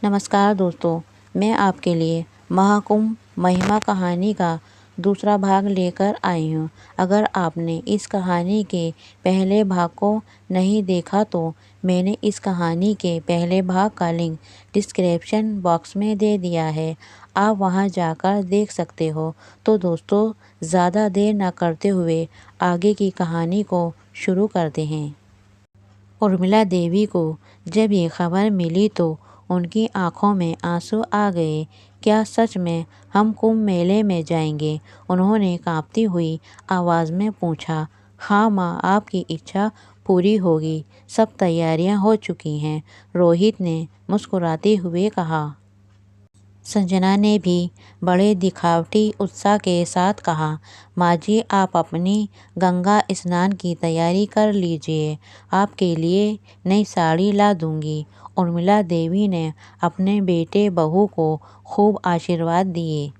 नमस्कार दोस्तों, मैं आपके लिए महाकुंभ महिमा कहानी का दूसरा भाग लेकर आई हूँ। अगर आपने इस कहानी के पहले भाग को नहीं देखा तो मैंने इस कहानी के पहले भाग का लिंक डिस्क्रिप्शन बॉक्स में दे दिया है, आप वहां जाकर देख सकते हो। तो दोस्तों, ज़्यादा देर न करते हुए आगे की कहानी को शुरू करते हैं। उर्मिला देवी को जब ये खबर मिली तो उनकी आंखों में आंसू आ गए। क्या सच में हम कुंभ मेले में जाएंगे? उन्होंने कांपती हुई आवाज़ में पूछा। हाँ माँ, आपकी इच्छा पूरी होगी, सब तैयारियां हो चुकी हैं, रोहित ने मुस्कुराते हुए कहा। संजना ने भी बड़े दिखावटी उत्साह के साथ कहा। माँ जी, आप अपनी गंगा स्नान की तैयारी कर लीजिए, आपके लिए नई साड़ी ला दूंगी। उर्मिला देवी ने अपने बेटे बहू को खूब आशीर्वाद दिए।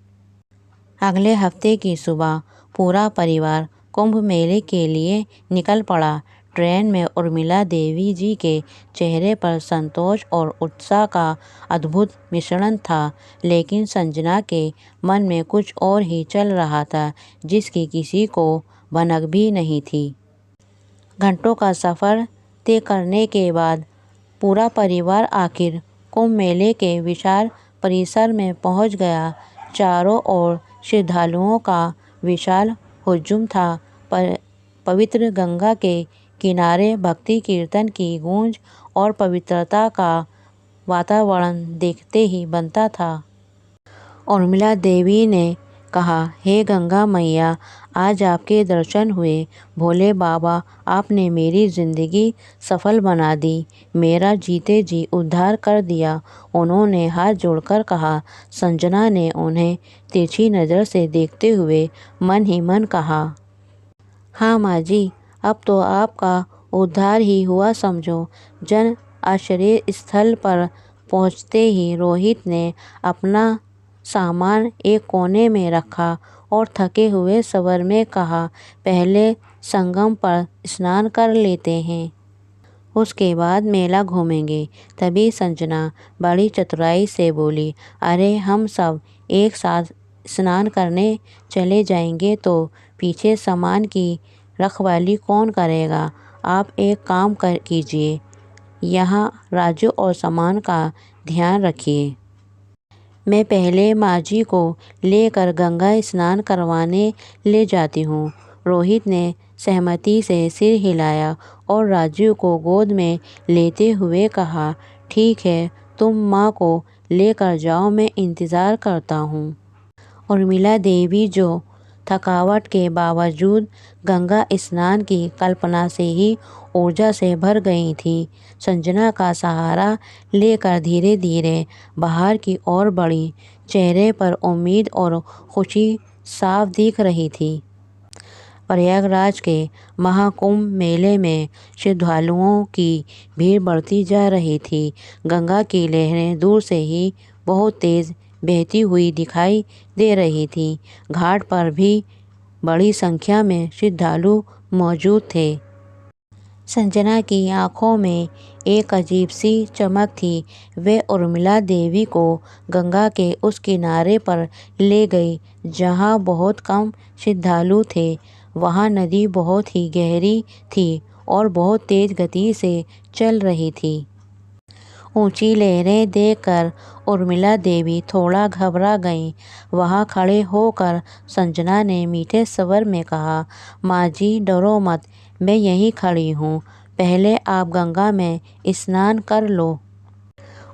अगले हफ्ते की सुबह पूरा परिवार कुंभ मेले के लिए निकल पड़ा। ट्रेन में उर्मिला देवी जी के चेहरे पर संतोष और उत्साह का अद्भुत मिश्रण था, लेकिन संजना के मन में कुछ और ही चल रहा था, जिसकी किसी को भनक भी नहीं थी। घंटों का सफ़र तय करने के बाद पूरा परिवार आखिर कुंभ मेले के विशाल परिसर में पहुंच गया। चारों ओर श्रद्धालुओं का विशाल हुजूम था। पवित्र गंगा के किनारे भक्ति कीर्तन की गूंज और पवित्रता का वातावरण देखते ही बनता था। उर्मिला देवी ने कहा, हे गंगा मैया, आज आपके दर्शन हुए। भोले बाबा, आपने मेरी ज़िंदगी सफल बना दी, मेरा जीते जी उद्धार कर दिया। उन्होंने हाथ जोड़कर कहा। संजना ने उन्हें तिरछी नज़र से देखते हुए मन ही मन कहा, हाँ माँ जी, अब तो आपका उद्धार ही हुआ समझो। जन आश्रय स्थल पर पहुँचते ही रोहित ने अपना सामान एक कोने में रखा और थके हुए स्वर में कहा, पहले संगम पर स्नान कर लेते हैं, उसके बाद मेला घूमेंगे। तभी संजना बड़ी चतुराई से बोली, अरे हम सब एक साथ स्नान करने चले जाएंगे तो पीछे सामान की रखवाली कौन करेगा? आप एक काम कीजिए, यहाँ राजू और सामान का ध्यान रखिए। मैं पहले माँ जी को लेकर गंगा स्नान करवाने ले जाती हूँ। रोहित ने सहमति से सिर हिलाया और राजू को गोद में लेते हुए कहा, ठीक है, तुम माँ को लेकर जाओ, मैं इंतज़ार करता हूँ। उर्मिला देवी जो थकावट के बावजूद गंगा स्नान की कल्पना से ही ऊर्जा से भर गई थी, संजना का सहारा लेकर धीरे धीरे बाहर की ओर बढ़ी। चेहरे पर उम्मीद और खुशी साफ दिख रही थी। प्रयागराज के महाकुंभ मेले में श्रद्धालुओं की भीड़ बढ़ती जा रही थी। गंगा की लहरें दूर से ही बहुत तेज़ बहती हुई दिखाई दे रही थी। घाट पर भी बड़ी संख्या में श्रद्धालु मौजूद थे। संजना की आंखों में एक अजीब सी चमक थी। वे उर्मिला देवी को गंगा के उस किनारे पर ले गई जहां बहुत कम श्रद्धालु थे। वहां नदी बहुत ही गहरी थी और बहुत तेज गति से चल रही थी। ऊंची लहरें देखकर उर्मिला देवी थोड़ा घबरा गईं। वहां खड़े होकर संजना ने मीठे स्वर में कहा, माँ जी, डरो मत, मैं यहीं खड़ी हूँ, पहले आप गंगा में स्नान कर लो।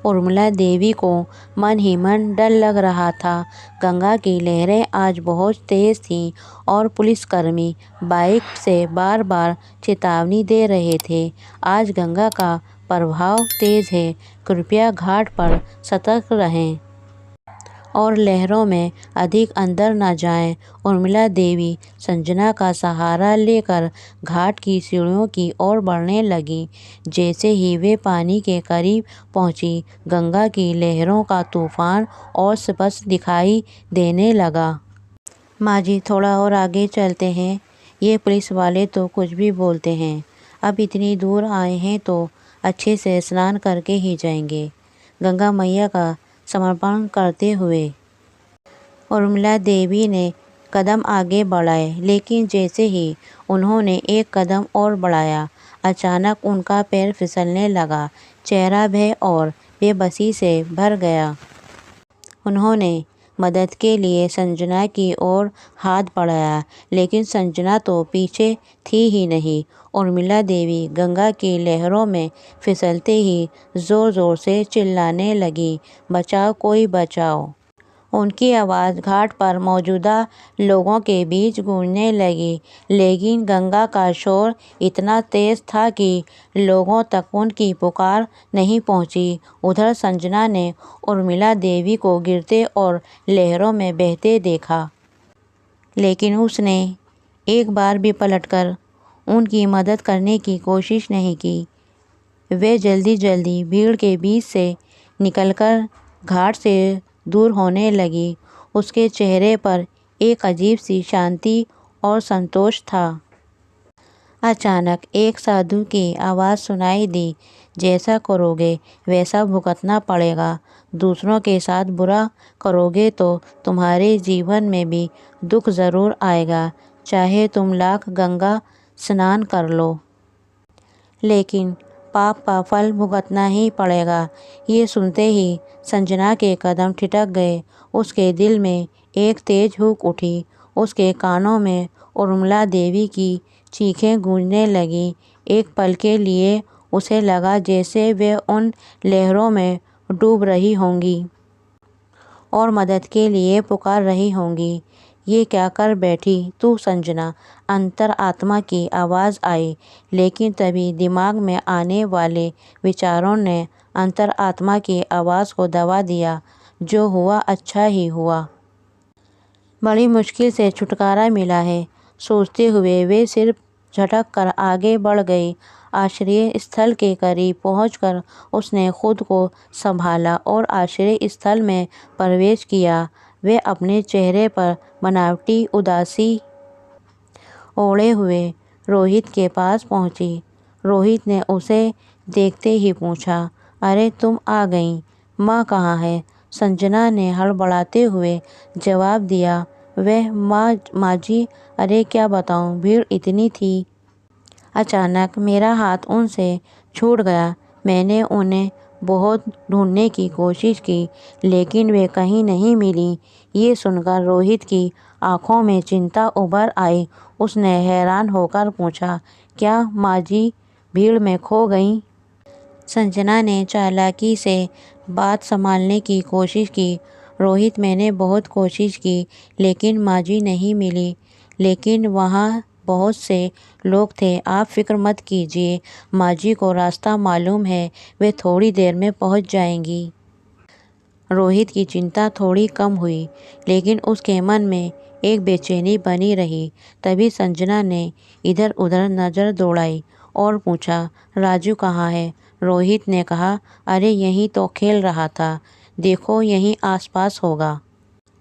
उर्मिला देवी को मन ही मन डर लग रहा था। गंगा की लहरें आज बहुत तेज़ थीं और पुलिसकर्मी बाइक से बार बार चेतावनी दे रहे थे, आज गंगा का प्रभाव तेज़ है, कृपया घाट पर सतर्क रहें और लहरों में अधिक अंदर न जाएं। उर्मिला देवी संजना का सहारा लेकर घाट की सीढ़ियों की ओर बढ़ने लगी। जैसे ही वे पानी के करीब पहुंची, गंगा की लहरों का तूफान और स्पष्ट दिखाई देने लगा। माँ जी, थोड़ा और आगे चलते हैं, ये पुलिस वाले तो कुछ भी बोलते हैं, अब इतनी दूर आए हैं तो अच्छे से स्नान करके ही जाएंगे। गंगा मैया का समर्पण करते हुए। उर्मिला देवी ने कदम आगे बढ़ाए, लेकिन जैसे ही उन्होंने एक कदम और बढ़ाया, अचानक उनका पैर फिसलने लगा। चेहरा भय और बेबसी से भर गया। उन्होंने मदद के लिए संजना की ओर हाथ बढ़ाया, लेकिन संजना तो पीछे थी ही नहीं। उर्मिला देवी गंगा की लहरों में फिसलते ही ज़ोर-ज़ोर से चिल्लाने लगी, "बचाओ, कोई बचाओ!" उनकी आवाज़ घाट पर मौजूदा लोगों के बीच गूंजने लगी, लेकिन गंगा का शोर इतना तेज़ था कि लोगों तक उनकी पुकार नहीं पहुंची। उधर संजना ने उर्मिला देवी को गिरते और लहरों में बहते देखा, लेकिन उसने एक बार भी पलटकर उनकी मदद करने की कोशिश नहीं की। वे जल्दी-जल्दी भीड़ के बीच से निकलकर घाट से दूर होने लगी। उसके चेहरे पर एक अजीब सी शांति और संतोष था। अचानक एक साधु की आवाज़ सुनाई दी, "जैसा करोगे वैसा भुगतना पड़ेगा। दूसरों के साथ बुरा करोगे तो तुम्हारे जीवन में भी दुख ज़रूर आएगा, चाहे तुम लाख गंगा स्नान कर लो, लेकिन पाप का फल भुगतना ही पड़ेगा।" ये सुनते ही संजना के कदम ठिठक गए। उसके दिल में एक तेज हुक उठी। उसके कानों में उर्मिला देवी की चीखें गूंजने लगीं। एक पल के लिए उसे लगा जैसे वे उन लहरों में डूब रही होंगी और मदद के लिए पुकार रही होंगी। "ये क्या कर बैठी तू संजना?" अंतरात्मा की आवाज़ आई, लेकिन तभी दिमाग में आने वाले विचारों ने अंतरात्मा की आवाज़ को दबा दिया। जो हुआ अच्छा ही हुआ। बड़ी मुश्किल से छुटकारा मिला है, सोचते हुए वे सिर्फ झटक कर आगे बढ़ गई। आश्रय स्थल के करीब पहुंचकर उसने खुद को संभाला और आश्रय स्थल में प्रवेश किया। वे अपने चेहरे पर बनावटी उदासी ओढ़े हुए रोहित के पास पहुंची। रोहित ने उसे देखते ही पूछा, "अरे तुम आ गईं, माँ कहाँ है?" संजना ने हड़बड़ाते हुए जवाब दिया, "वह माँ जी, अरे क्या बताऊँ, भीड़ इतनी थी। अचानक मेरा हाथ उनसे छूट गया। मैंने उन्हें बहुत ढूंढने की कोशिश की, लेकिन वे कहीं नहीं मिलीं।" ये सुनकर रोहित की आंखों में चिंता उभर आई। उसने हैरान होकर पूछा, "क्या माँ जी भीड़ में खो गईं?" संजना ने चालाकी से बात संभालने की कोशिश की, "रोहित, मैंने बहुत कोशिश की, लेकिन माँ जी नहीं मिली। लेकिन वहाँ बहुत से लोग थे, आप फिक्र मत कीजिए। माँ जी को रास्ता मालूम है, वे थोड़ी देर में पहुँच जाएंगी।" रोहित की चिंता थोड़ी कम हुई, लेकिन उसके मन में एक बेचैनी बनी रही। तभी संजना ने इधर-उधर नज़र दौड़ाई और पूछा, "राजू कहाँ है?" रोहित ने कहा, "अरे यहीं तो खेल रहा था, देखो यहीं आसपास होगा।"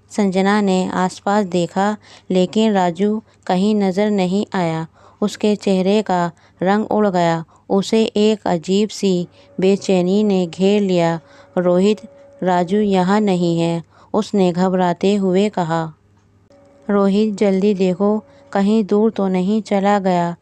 संजना ने आसपास देखा, लेकिन राजू कहीं नजर नहीं आया। उसके चेहरे का रंग उड़ गया। उसे एक अजीब सी बेचैनी ने घेर लिया। "रोहित, राजू यहाँ नहीं है," उसने घबराते हुए कहा। "रोहित, जल्दी देखो, कहीं दूर तो नहीं चला गया?"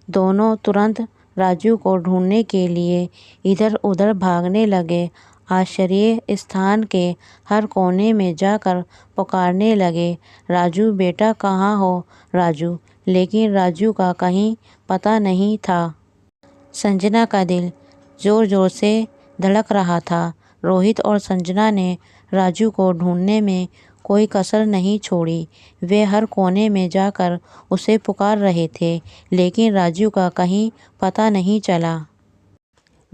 दोनों तुरंत राजू को ढूंढने के लिए इधर-उधर भागने लगे। आश्रय स्थान के हर कोने में जाकर पुकारने लगे, "राजू बेटा, कहाँ हो राजू?" लेकिन राजू का कहीं पता नहीं था। संजना का दिल जोर-जोर से धड़क रहा था। रोहित और संजना ने राजू को ढूंढने में कोई कसर नहीं छोड़ी। वे हर कोने में जाकर उसे पुकार रहे थे, लेकिन राजू का कहीं पता नहीं चला।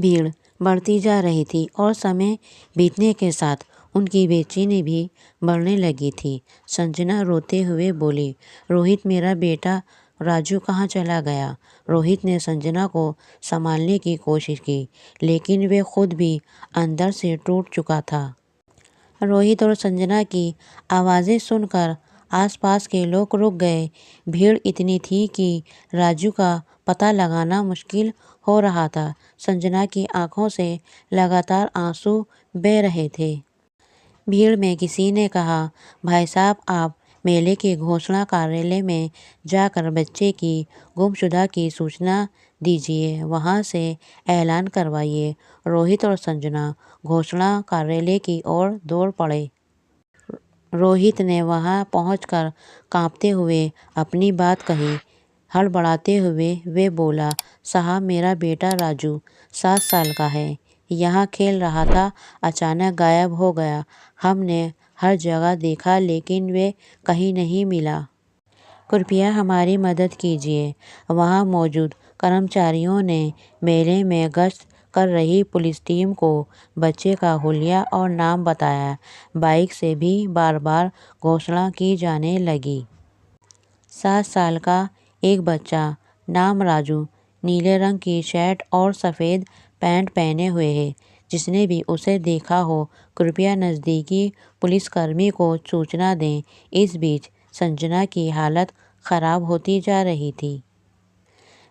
भीड़ बढ़ती जा रही थी और समय बीतने के साथ उनकी बेचैनी भी बढ़ने लगी थी। संजना रोते हुए बोली, "रोहित, मेरा बेटा राजू कहाँ चला गया?" रोहित ने संजना को संभालने की कोशिश की, लेकिन वे खुद भी अंदर से टूट चुका था। रोहित और संजना की आवाज़ें सुनकर आसपास के लोग रुक गए। भीड़ इतनी थी कि राजू का पता लगाना मुश्किल हो रहा था। संजना की आंखों से लगातार आंसू बह रहे थे। भीड़ में किसी ने कहा, भाई साहब, आप मेले के घोषणा कार्यालय में जाकर बच्चे की गुमशुदा की सूचना दीजिए, वहां से ऐलान करवाइए। रोहित और संजना घोषणा कार्यालय की ओर दौड़ पड़े। रोहित ने वहां पहुंचकर कांपते हुए अपनी बात कही। हड़बड़ाते हुए वे बोला, साहब, मेरा बेटा राजू 7 साल का है, यहाँ खेल रहा था, अचानक गायब हो गया। हमने हर जगह देखा लेकिन वे कहीं नहीं मिला। कृपया हमारी मदद कीजिए। वहाँ मौजूद कर्मचारियों ने मेले में गश्त कर रही पुलिस टीम को बच्चे का हुलिया और नाम बताया। बाइक से भी बार बार घोषणा की जाने लगी। 7 साल का एक बच्चा, नाम राजू, नीले रंग की शर्ट और सफ़ेद पैंट पहने हुए है। जिसने भी उसे देखा हो कृपया नज़दीकी पुलिसकर्मी को सूचना दें। इस बीच संजना की हालत खराब होती जा रही थी।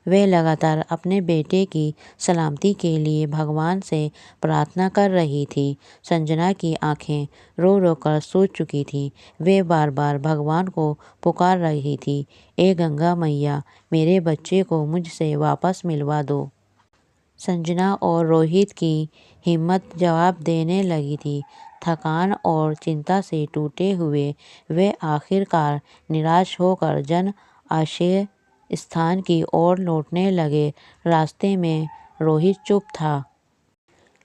वे लगातार अपने बेटे की सलामती के लिए भगवान से प्रार्थना कर रही थी। संजना की आंखें रो रो कर सूज चुकी थीं। वे बार बार भगवान को पुकार रही थी, ए गंगा मैया, मेरे बच्चे को मुझसे वापस मिलवा दो। संजना और रोहित की हिम्मत जवाब देने लगी थी। थकान और चिंता से टूटे हुए वे आखिरकार निराश होकर जन आश्रय स्थान की ओर लौटने लगे। रास्ते में रोहित चुप था,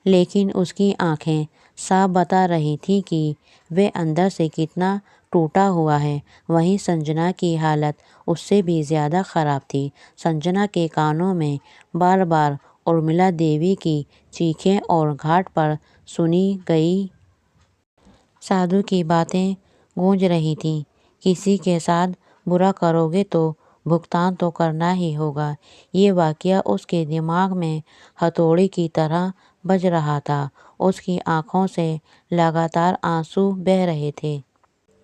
लेकिन उसकी आंखें साफ बता रही थीं कि वे अंदर से कितना टूटा हुआ है। वहीं संजना की हालत उससे भी ज़्यादा खराब थी। संजना के कानों में बार बार उर्मिला देवी की चीखें और घाट पर सुनी गई साधु की बातें गूंज रही थीं। किसी के साथ बुरा करोगे तो भुगतान तो करना ही होगा। ये वाकया उसके दिमाग में हथौड़ी की तरह बज रहा था। उसकी आंखों से लगातार आंसू बह रहे थे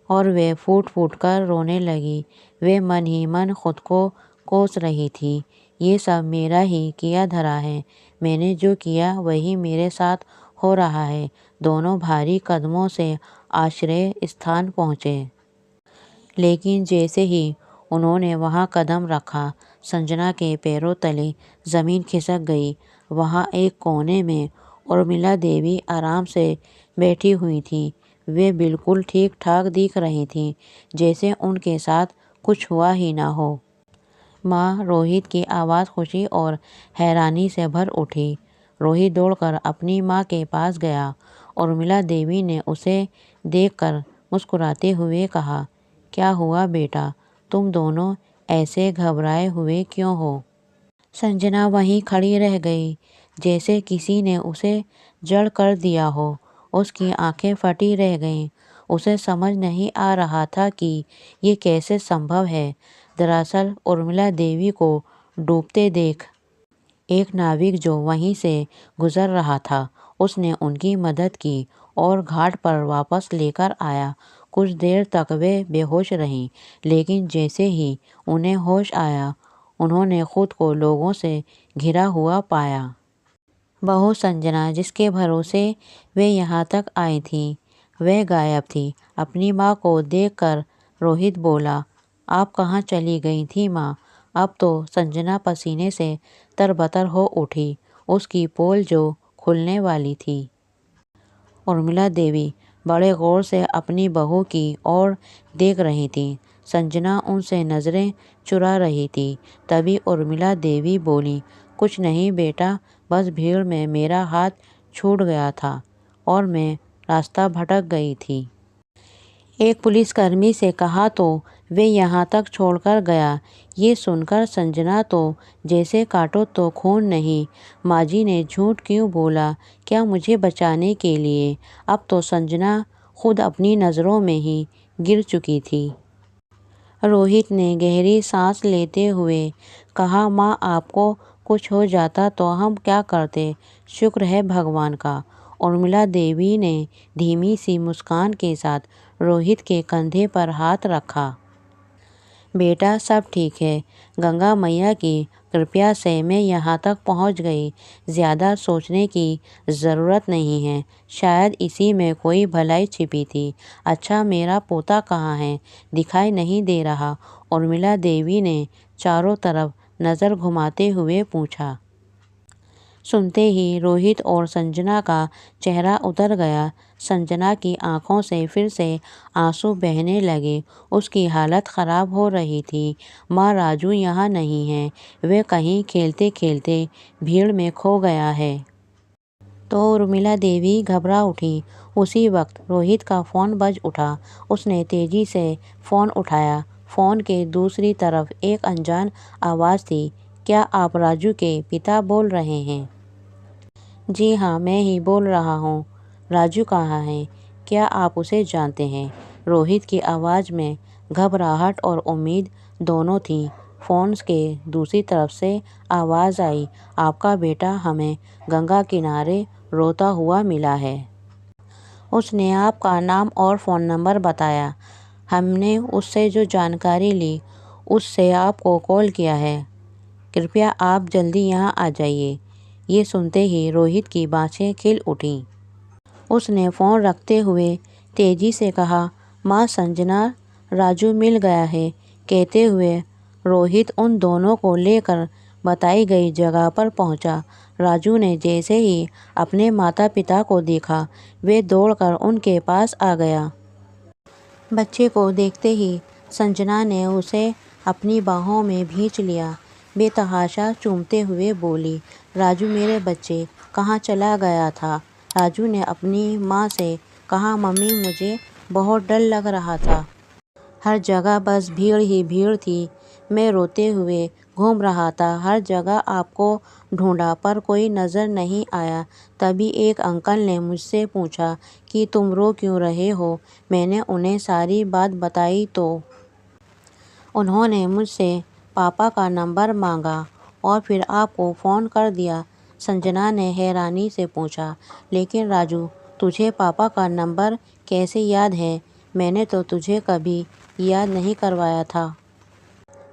और वे फूट फूट कर रोने लगी। वे मन ही मन खुद को कोस रही थी, ये सब मेरा ही किया धरा है। मैंने जो किया वही मेरे साथ हो रहा है। दोनों भारी कदमों से आश्रय स्थान पहुँचे, लेकिन जैसे ही उन्होंने वहां कदम रखा, संजना के पैरों तले जमीन खिसक गई। वहां एक कोने में उर्मिला देवी आराम से बैठी हुई थी। वे बिल्कुल ठीक ठाक दिख रही थीं, जैसे उनके साथ कुछ हुआ ही ना हो। माँ, रोहित की आवाज़ खुशी और हैरानी से भर उठी। रोहित दौड़कर अपनी माँ के पास गया। उर्मिला देवी ने उसे देखकर मुस्कुराते हुए कहा, क्या हुआ बेटा, तुम दोनों ऐसे घबराए हुए क्यों हो? संजना वहीं खड़ी रह गई, जैसे किसी ने उसे जड़ कर दिया हो। उसकी आंखें फटी रह गईं। उसे समझ नहीं आ रहा था कि ये कैसे संभव है। दरअसल उर्मिला देवी को डूबते देख एक नाविक जो वहीं से गुजर रहा था, उसने उनकी मदद की और घाट पर वापस लेकर आया। कुछ देर तक वे बेहोश रहीं, लेकिन जैसे ही उन्हें होश आया, उन्होंने खुद को लोगों से घिरा हुआ पाया। बहू संजना, जिसके भरोसे वे यहाँ तक आई थीं, वह गायब थी। अपनी माँ को देखकर रोहित बोला, आप कहाँ चली गई थी माँ? अब तो संजना पसीने से तरबतर हो उठी। उसकी पोल जो खुलने वाली थी। उर्मिला देवी बड़े गौर से अपनी बहू की ओर देख रही थी। संजना उनसे नज़रें चुरा रही थी। तभी उर्मिला देवी बोली, कुछ नहीं बेटा, बस भीड़ में मेरा हाथ छूट गया था और मैं रास्ता भटक गई थी। एक पुलिसकर्मी से कहा तो वे यहाँ तक छोड़कर गया। ये सुनकर संजना तो जैसे काटो तो खून नहीं। माँ जी ने झूठ क्यों बोला, क्या मुझे बचाने के लिए? अब तो संजना खुद अपनी नज़रों में ही गिर चुकी थी। रोहित ने गहरी सांस लेते हुए कहा, माँ, आपको कुछ हो जाता तो हम क्या करते? शुक्र है भगवान का। उर्मिला देवी ने धीमी सी मुस्कान के साथ रोहित के कंधे पर हाथ रखा। बेटा सब ठीक है। गंगा मैया की कृपा से मैं यहाँ तक पहुँच गई। ज़्यादा सोचने की ज़रूरत नहीं है। शायद इसी में कोई भलाई छिपी थी। अच्छा मेरा पोता कहाँ है? दिखाई नहीं दे रहा। उर्मिला देवी ने चारों तरफ नज़र घुमाते हुए पूछा। सुनते ही रोहित और संजना का चेहरा उतर गया। संजना की आंखों से फिर से आंसू बहने लगे। उसकी हालत ख़राब हो रही थी। माँ राजू यहाँ नहीं है। वे कहीं खेलते खेलते भीड़ में खो गया है। तो उर्मिला देवी घबरा उठी। उसी वक्त रोहित का फ़ोन बज उठा। उसने तेज़ी से फ़ोन उठाया। फ़ोन के दूसरी तरफ एक अनजान आवाज़ थी। क्या आप राजू के पिता बोल रहे हैं? जी हाँ, मैं ही बोल रहा हूँ। राजू कहाँ है? क्या आप उसे जानते हैं? रोहित की आवाज़ में घबराहट और उम्मीद दोनों थी। फ़ोन के दूसरी तरफ से आवाज़ आई, आपका बेटा हमें गंगा किनारे रोता हुआ मिला है। उसने आपका नाम और फ़ोन नंबर बताया। हमने उससे जो जानकारी ली, उससे आपको कॉल किया है। कृपया आप जल्दी यहाँ आ जाइए। ये सुनते ही रोहित की बाँछें खिल उठीं। उसने फ़ोन रखते हुए तेज़ी से कहा, माँ संजना, राजू मिल गया है। कहते हुए रोहित उन दोनों को लेकर बताई गई जगह पर पहुँचा। राजू ने जैसे ही अपने माता पिता को देखा, वे दौड़कर उनके पास आ गया। बच्चे को देखते ही संजना ने उसे अपनी बाहों में भींच लिया। बेतहाशा चूमते हुए बोली, राजू मेरे बच्चे, कहाँ चला गया था? राजू ने अपनी माँ से कहा, मम्मी मुझे बहुत डर लग रहा था। हर जगह बस भीड़ ही भीड़ थी। मैं रोते हुए घूम रहा था। हर जगह आपको ढूंढा पर कोई नज़र नहीं आया। तभी एक अंकल ने मुझसे पूछा कि तुम रो क्यों रहे हो? मैंने उन्हें सारी बात बताई तो उन्होंने मुझसे पापा का नंबर मांगा और फिर आपको फ़ोन कर दिया। संजना ने हैरानी से पूछा, लेकिन राजू तुझे पापा का नंबर कैसे याद है? मैंने तो तुझे कभी याद नहीं करवाया था।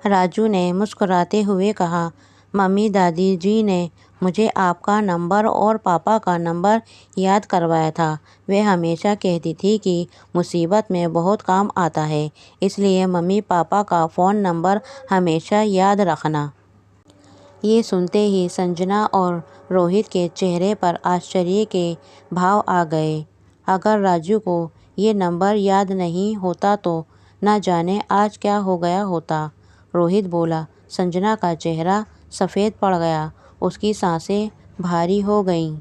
राजू ने मुस्कुराते हुए कहा, मम्मी दादी जी ने मुझे आपका नंबर और पापा का नंबर याद करवाया था। वे हमेशा कहती थी कि मुसीबत में बहुत काम आता है, इसलिए मम्मी पापा का फ़ोन नंबर हमेशा याद रखना। ये सुनते ही संजना और रोहित के चेहरे पर आश्चर्य के भाव आ गए। अगर राजू को ये नंबर याद नहीं होता तो न जाने आज क्या हो गया होता। रोहित बोला। संजना का चेहरा सफ़ेद पड़ गया। उसकी सांसें भारी हो गईं।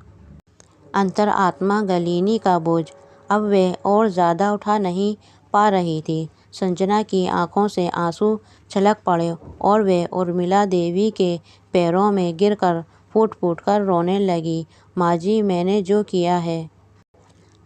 अंतरात्मा गलीनी का बोझ अब वे और ज़्यादा उठा नहीं पा रही थी। संजना की आंखों से आंसू छलक पड़े और वे उर्मिला देवी के पैरों में गिरकर फूट फूट कर रोने लगी। माँ जी, मैंने जो किया है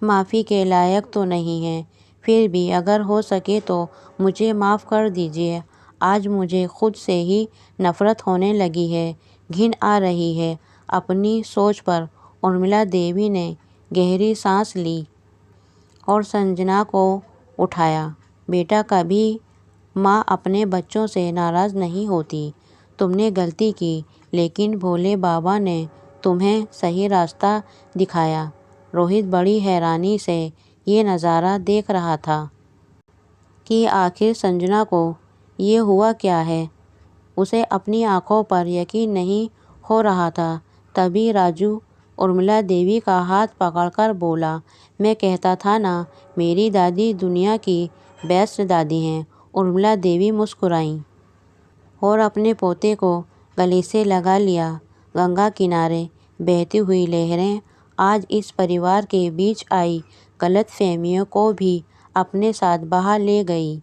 माफ़ी के लायक तो नहीं है, फिर भी अगर हो सके तो मुझे माफ़ कर दीजिए। आज मुझे खुद से ही नफ़रत होने लगी है, घिन आ रही है अपनी सोच पर। उर्मिला देवी ने गहरी सांस ली और संजना को उठाया। बेटा, कभी माँ अपने बच्चों से नाराज़ नहीं होती। तुमने गलती की, लेकिन भोले बाबा ने तुम्हें सही रास्ता दिखाया। रोहित बड़ी हैरानी से ये नज़ारा देख रहा था कि आखिर संजना को ये हुआ क्या है। उसे अपनी आंखों पर यकीन नहीं हो रहा था। तभी राजू उर्मिला देवी का हाथ पकड़कर बोला, मैं कहता था ना, मेरी दादी दुनिया की बेस्ट दादी हैं। उर्मिला देवी मुस्कुराईं और अपने पोते को गले से लगा लिया। गंगा किनारे बहती हुई लहरें आज इस परिवार के बीच आई गलतफहमियों को भी अपने साथ बहा ले गई।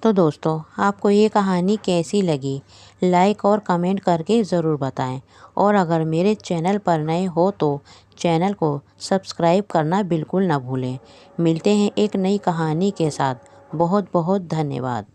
तो दोस्तों, आपको ये कहानी कैसी लगी? लाइक और कमेंट करके ज़रूर बताएं। और अगर मेरे चैनल पर नए हो तो चैनल को सब्सक्राइब करना बिल्कुल ना भूलें। मिलते हैं एक नई कहानी के साथ। बहुत बहुत धन्यवाद।